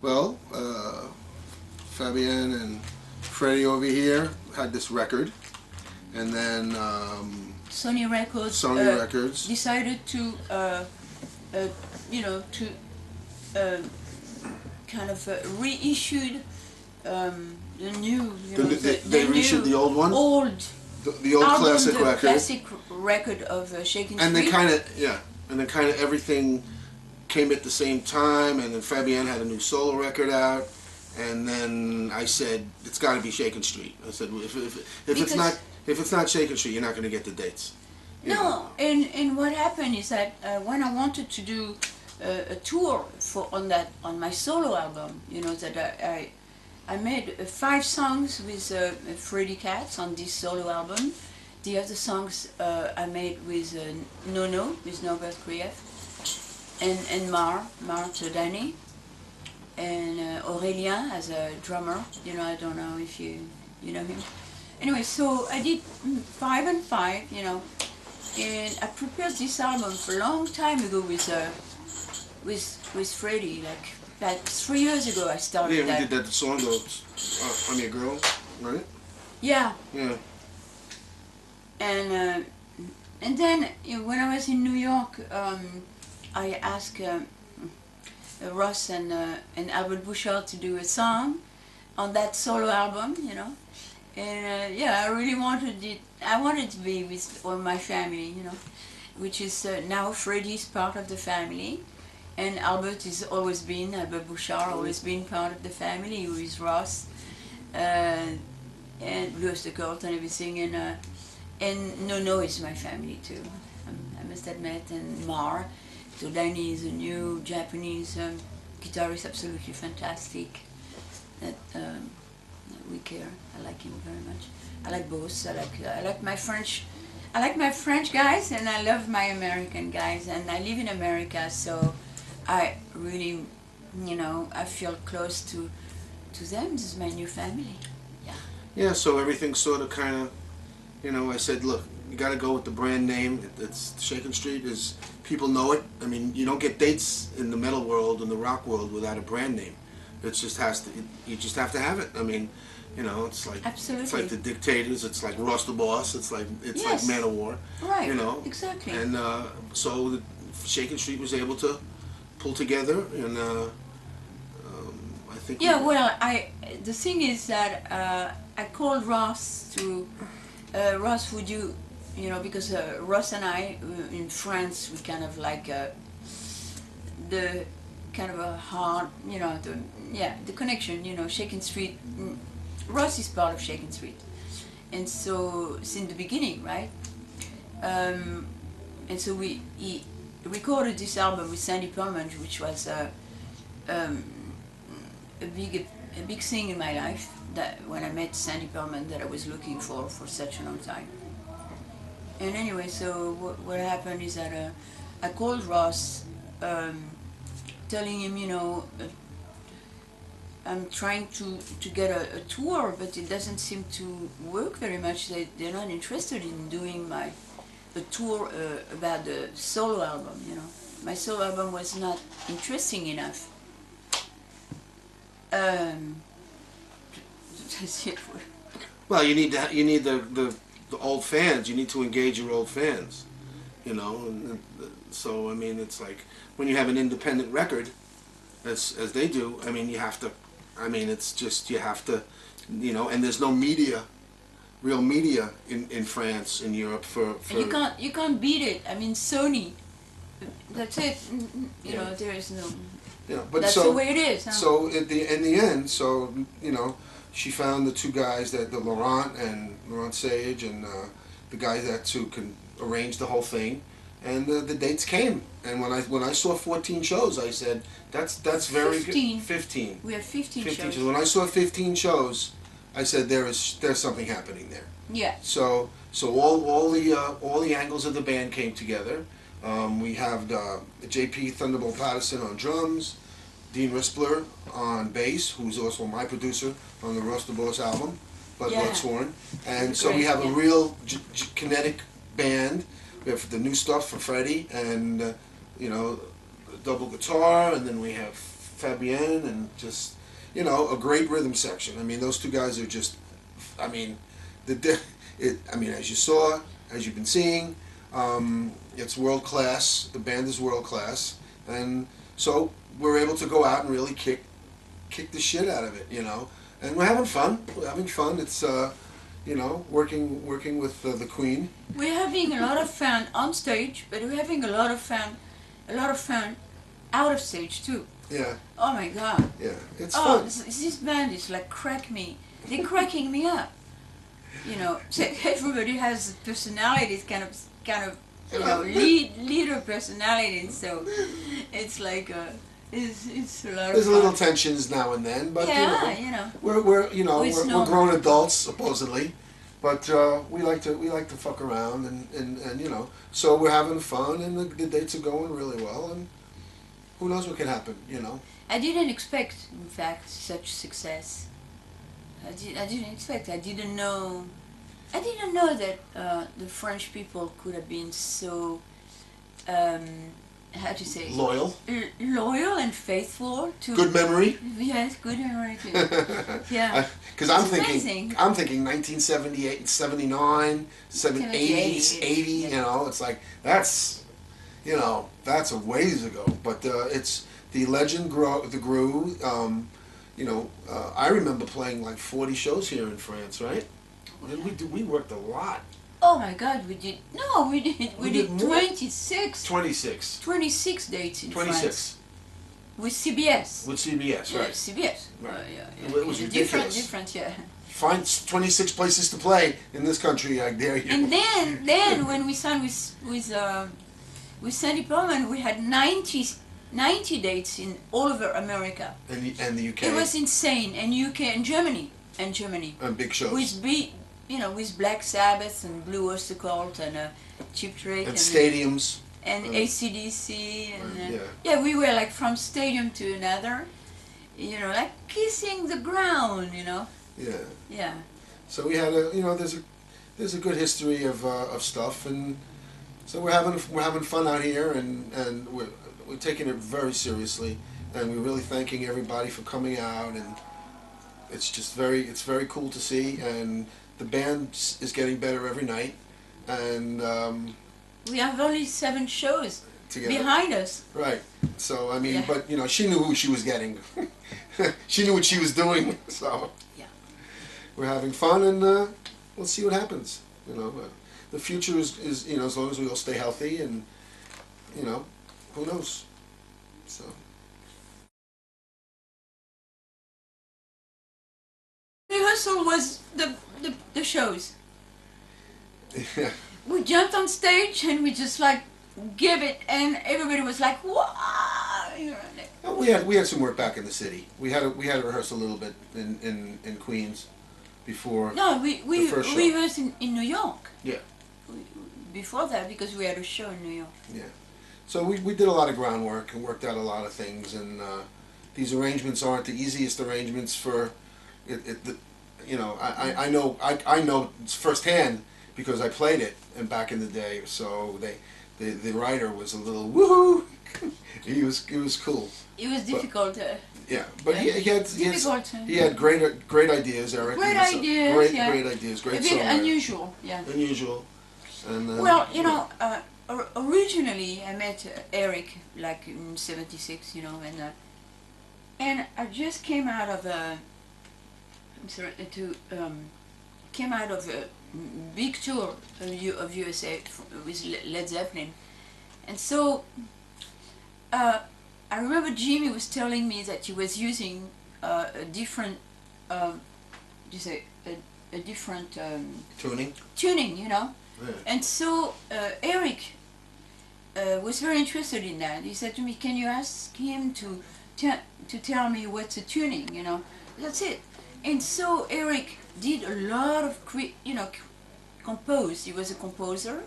Well, Fabienne and Freddie over here had this record, and then Sony Records decided to, kind of reissued the new, they reissued the old one, the old album, classic the record, classic record of Shakin' Street. and they kind of everything came at the same time, and then Fabienne had a new solo record out, and then I said it's got to be Shakin' Street. I said if it's not Shakin' Street, you're not going to get the dates. And what happened is that when I wanted to do a tour on my solo album, that I made 5 songs with Freddie Katz on this solo album. The other songs I made with Nono, with Norbert Krief, and Marthe Danny, and Aurélien as a drummer. I don't know if you know him. Anyway, so I did 5 and 5, and I prepared this album for a long time ago with Freddie, like 3 years ago I started that. Yeah, we did that song though, On Your Girl, right? Yeah. Yeah. And then when I was in New York, I asked Ross and Albert Bouchard to do a song on that solo album, and yeah, I really wanted it. I wanted to be with all my family, which is now Freddie's part of the family, and Albert Bouchard always been part of the family, who is Ross, and Blues the Court and everything, and Nono is my family too, I must admit, and Mar. So Danny is a new Japanese guitarist, absolutely fantastic. That we care. I like him very much. I like both. I like my French guys, and I love my American guys. And I live in America, so I really, I feel close to them. This is my new family. Yeah. Yeah. So everything sort of kind of, I said, look, you got to go with the brand name. It's Shakin' Street. People know it. I mean, you don't get dates in the metal world and the rock world without a brand name. It just has to. You just have to have it. I mean, it's like absolutely. It's like the Dictators. It's like Ross the Boss. It's like Man of War. Right. Exactly. And so Shakin' Street was able to pull together, and I think. Yeah. Well, the thing is that I called Ross to. Ross, would you? Because Ross and I, in France, we kind of like the kind of a hard, the connection, Shakin' Street. Ross is part of Shakin' Street, and so since the beginning, right? And so he recorded this album with Sandy Perlman, which was a big thing in my life. That when I met Sandy Perlman, that I was looking for such a long time. And anyway, so what happened is that I called Ross, telling him, I'm trying to get a tour, but it doesn't seem to work very much. They're not interested in doing a tour about the solo album. My solo album was not interesting enough. That's it. Well, you need the old fans. You need to engage your old fans, And so I mean, it's like when you have an independent record, as they do. I mean, you have to. I mean, it's just you have to, And there's no media, real media in France, in Europe for. And you can't beat it. I mean, Sony. That's it. There is no. Yeah, but that's the way it is. Huh? So in the end, she found the 2 guys, the Laurent Sage, and the guy who can arrange the whole thing, and the dates came. And when I saw 14 shows, I said that's very 15. good. 15. We have 15 shows. When I saw 15 shows, I said there's something happening there. Yeah. So all the angles of the band came together. We have J.P. Thunderbolt Patterson on drums, Dean Rispler on bass, who's also my producer on the Ross the Boss album, Blood's Horn. And so we have a real kinetic band. We have the new stuff for Freddie, and double guitar, and then we have Fabienne, and just, you know, a great rhythm section. I mean, those two guys are just, I mean, I mean, as you saw, as you've been seeing, it's world class. The band is world class, and so we're able to go out and really kick the shit out of it, you know. And we're having fun. We're having fun. It's you know, working with the Queen. We're having a lot of fun on stage, but we're having a lot of fun out of stage too. Yeah. Oh my God. Yeah, it's fun. This band is like they're cracking me up. You know, so everybody has personalities, kind of, you know, leader personalities. So it's like it's a lot. There's of a little fun. tensions now and then, but Yeah, you know, we're grown adults supposedly, but we like to fuck around and you know, so we're having fun, and the dates are going really well, and who knows what can happen, you know. I didn't expect, in fact, such success. I didn't expect. I didn't know that the French people could have been so, how to say? Loyal. Loyal and faithful to. Good memory. Yes, good memory too. Yeah. Because I'm thinking 1978, 79, 80, yeah. you know, it's like that's, you know, that's a ways ago. But it's the legend grew. You know, I remember playing like 40 shows here in France, right? We worked a lot. Oh my God, we did 26. 26 dates in 26 France. With CBS. With CBS, right? CBS. Right. Yeah. It was ridiculous. Different, yeah. Find 26 places to play in this country, I dare you. And then when we signed with Sandy Perlman, we had 90 dates in all over America. And the UK. It was insane. And UK and Germany. And big shows. With Black Sabbath and Blue Oyster Cult and Cheap Trick. And stadiums. And AC/DC. And yeah, we were like from stadium to another. You know, like kissing the ground, you know. Yeah. Yeah. So we had there's a good history of stuff, and so we're having fun out here, and we're taking it very seriously, and we're really thanking everybody for coming out, and it's just very cool to see, and the band is getting better every night, and we have only 7 shows together behind us. Right. So I mean, but you know, she knew who she was getting. She knew what she was doing. So yeah, we're having fun, and we'll see what happens. You know, the future is you know, as long as we all stay healthy, and you know, who knows. So. Rehearsal was the shows. Yeah. We jumped on stage and we just like give it, and everybody was like, "Wow!" You know, We had some work back in the city. We had to rehearse a little bit in Queens before. No, we first show. rehearsed in New York. Yeah. Before that, because we had a show in New York. Yeah. So we did a lot of groundwork and worked out a lot of things, and these arrangements aren't the easiest arrangements for it. You know, I know firsthand because I played it and back in the day. So the writer was a little woohoo. It was cool. It was difficult. Yeah, but he had great ideas, Eric. Great ideas. Great ideas. Great a bit songwriter. unusual. Yeah. Unusual. And, well, you know, originally I met Eric like in '76, you know, and I just came out of a big tour of USA with Led Zeppelin, and so I remember Jimmy was telling me that he was using a different, a different tuning, you know. Yeah. And so Eric was very interested in that. He said to me, "Can you ask him to tell me what's a tuning?" You know, that's it. And so Eric did a lot of composed. He was a composer.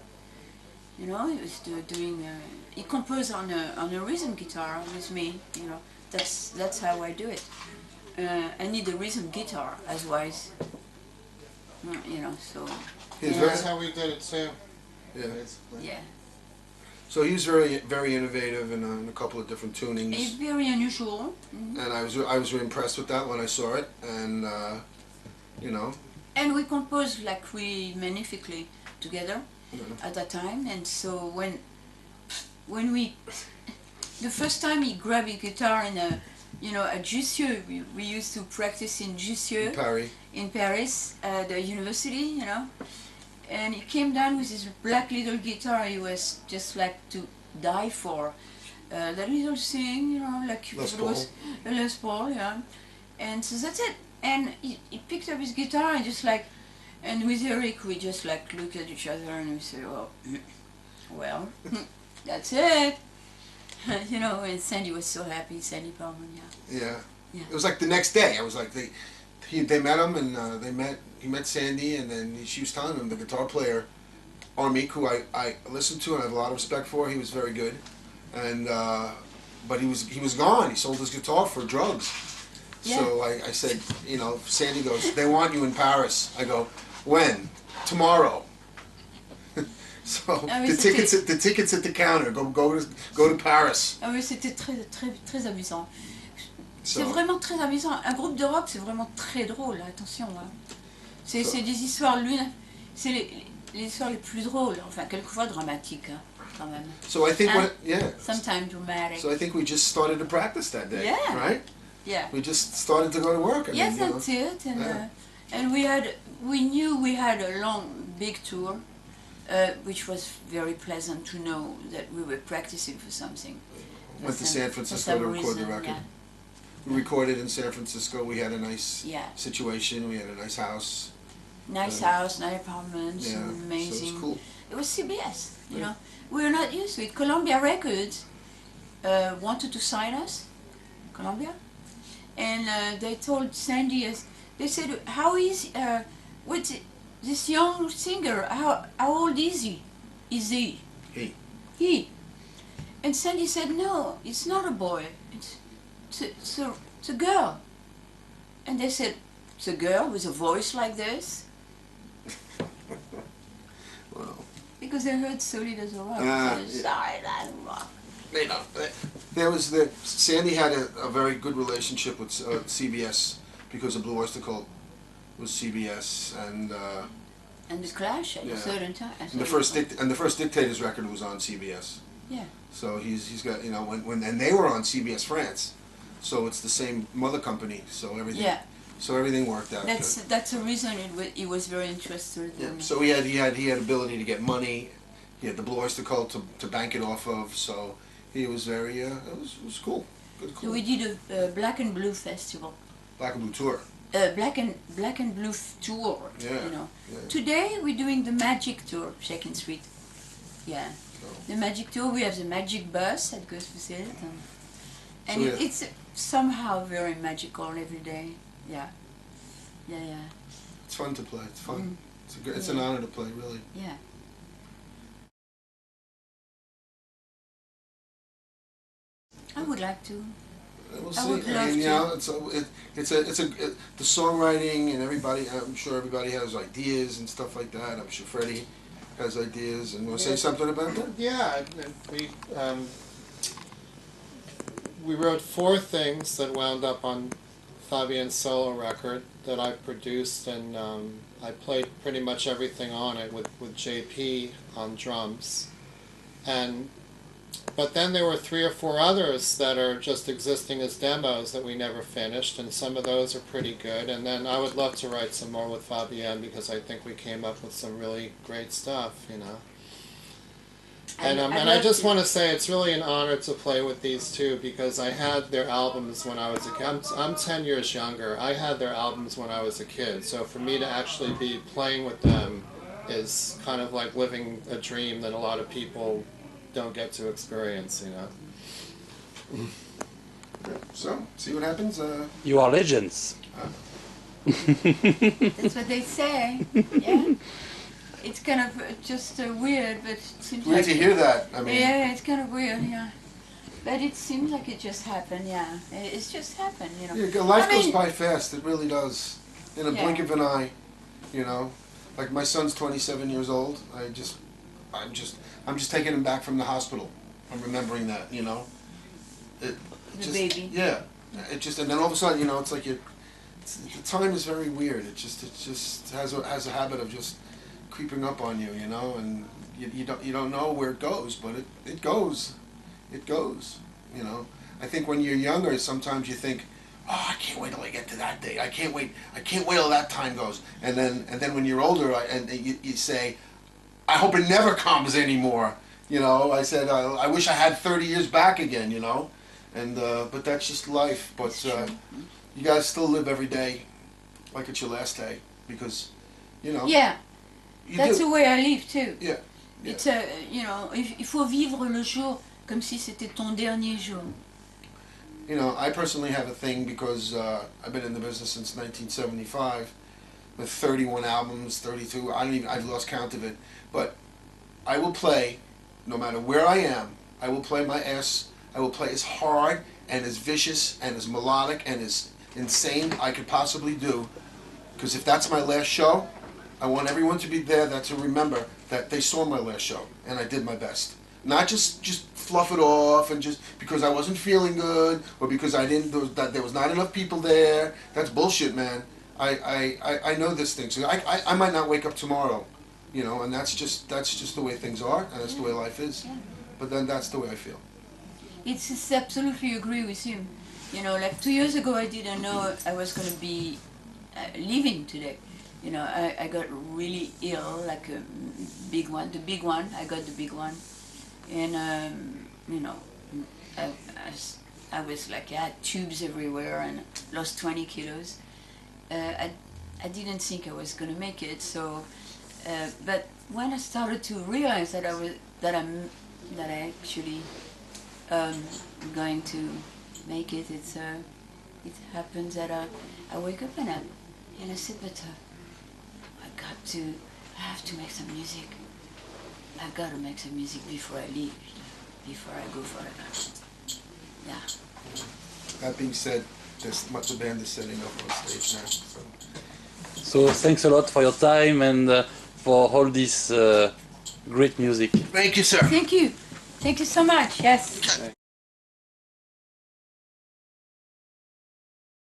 You know, he was doing. He composed on a rhythm guitar with me. You know, that's how I do it. I need a rhythm guitar, otherwise, you know. So. That's how we did it too. Yeah. Yeah. So he was very, very innovative in a couple of different tunings. It's very unusual. And I was really impressed with that when I saw it, and you know. And we composed like really magnifically together at that time. And so when we, the first time he grabbed a guitar in a, you know, at Jussieu, we used to practice in Jussieu, in Paris, at the university, you know. And he came down with his black little guitar. He was just like to die for. That little thing, you know, like Les it Paul. was a Les Paul, yeah. And so that's it. And he picked up his guitar and just like, and with Eric we just like looked at each other and we said, oh, well, that's it. You know, and Sandy was so happy, Sandy Palmer, yeah. It was like the next day. I was like, they met him, and he met Sandy, and then she was telling him the guitar player, Armik, who I listened to and I have a lot of respect for. He was very good, and but he was gone. He sold his guitar for drugs. Yeah. So I said, you know, Sandy goes, they want you in Paris. I go, when? Tomorrow. So the tickets at the counter. Go to Paris. Ah oui, c'était très amusant. C'est vraiment très amusant. Un groupe de rock, c'est vraiment très drôle. Attention, hein. C'est des histoires c'est les histoires les plus drôles. Enfin, quelquefois dramatiques, hein, quand même. So I think sometimes dramatic. So I think we just started to practice that day. Yeah. Right. Yeah. We just started to go to work. Yes, that's it. And we knew we had a long, big tour. Which was very pleasant to know that we were practicing for something. Went to San Francisco to record the record. Yeah. We recorded in San Francisco. We had a nice situation. We had a nice house. Nice house, nice apartments, amazing. So it was cool. It was CBS, you know. We were not used to it. Columbia Records wanted to sign us, Columbia, and they told Sandy, they said, how is, this young singer, how old is he? He. And Sandy said, no, it's not a boy, it's a girl. And they said, it's a girl with a voice like this? Wow. Because they heard Solid as a Rock. Solid as a Rock. You know, Sandy had a very good relationship with CBS because of Blue Oyster Cult was CBS, and the Clash at a certain time. And the first Dictators record was on CBS. Yeah. So he's got, you know, and they were on CBS France, so it's the same mother company. So everything. Yeah. So everything worked out. That's the reason he was very interested. Yeah. So he had ability to get money. He had the Blue Oyster Cult to bank it off of. So he was very it was cool. Good, cool. So we did a Black and Blue festival. Black and Blue tour. Black and Blue tour. Yeah. You know. Yeah. Today we're doing the Magic tour, Shakin Street. Yeah. So. The Magic tour. We have the Magic bus that goes with it, and it's somehow very magical every day. Yeah. Yeah, yeah. It's fun to play. It's fun. It's an honor to play, really. Yeah. I would like to. We'll see. I mean, you know, the songwriting, and everybody. I'm sure everybody has ideas and stuff like that. I'm sure Freddie has ideas. And want to say something about that? Yeah, we wrote 4 things that wound up on Fabienne's solo record that I produced, and I played pretty much everything on it with JP on drums. But then there were 3 or 4 others that are just existing as demos that we never finished, and some of those are pretty good. And then I would love to write some more with Fabienne, because I think we came up with some really great stuff, you know. And I just want to say it's really an honor to play with these 2, because I had their albums when I was a kid. I'm 10 years younger. I had their albums when I was a kid. So for me to actually be playing with them is kind of like living a dream that a lot of people don't get to experience, you know. So, see what happens? You are legends. That's what they say. Yeah. It's kind of just weird, but it seems weird to hear that. I mean, yeah, it's kind of weird, yeah. But it seems like it just happened, yeah. It's just happened, you know. Yeah, life goes by fast. It really does. In a blink of an eye, you know. Like my son's 27 years old. I'm just taking him back from the hospital. I'm remembering that, you know. The baby. Yeah. It just, and then all of a sudden, you know, it's like the time is very weird. It just has a habit of just creeping up on you, you know, and you don't know where it goes, but it goes, you know. I think when you're younger, sometimes you think, oh, I can't wait till I get to that day. I can't wait till that time goes. And then when you're older, and you say, I hope it never comes anymore. You know, I said, I wish I had 30 years back again, you know. And but that's just life. But you guys still live every day like it's your last day, because, you know. Yeah, that's the way I live too. Yeah. It's you know, il faut vivre le jour comme si c'était ton dernier jour. You know, I personally have a thing because I've been in the business since 1975 with 31 albums, 32. I've lost count of it. But I will play, no matter where I am, I will play my ass. I will play as hard and as vicious and as melodic and as insane I could possibly do. Because if that's my last show, I want everyone to be there to remember that they saw my last show and I did my best. Not just fluff it off and just because I wasn't feeling good or because there was not enough people there. That's bullshit, man. I know this thing. So I might not wake up tomorrow, you know, and that's just the way things are, and that's the way life is. Yeah. But then that's the way I feel. It's absolutely agree with you. You know, like 2 years ago, I didn't know I was going to be leaving today. You know, I got really ill, like a big one. The big one, I got the big one. And, you know, I was like, I had tubes everywhere and lost 20 kilos. I didn't think I was going to make it, so, but when I started to realize that I actually going to make it, it happens that I wake up and I said, but I have to make some music. I've got to make some music before I leave, before I go forever. Yeah. That being said, the band is setting up on stage now. So thanks a lot for your time and for all this great music. Thank you, sir. Thank you. Thank you so much. Yes.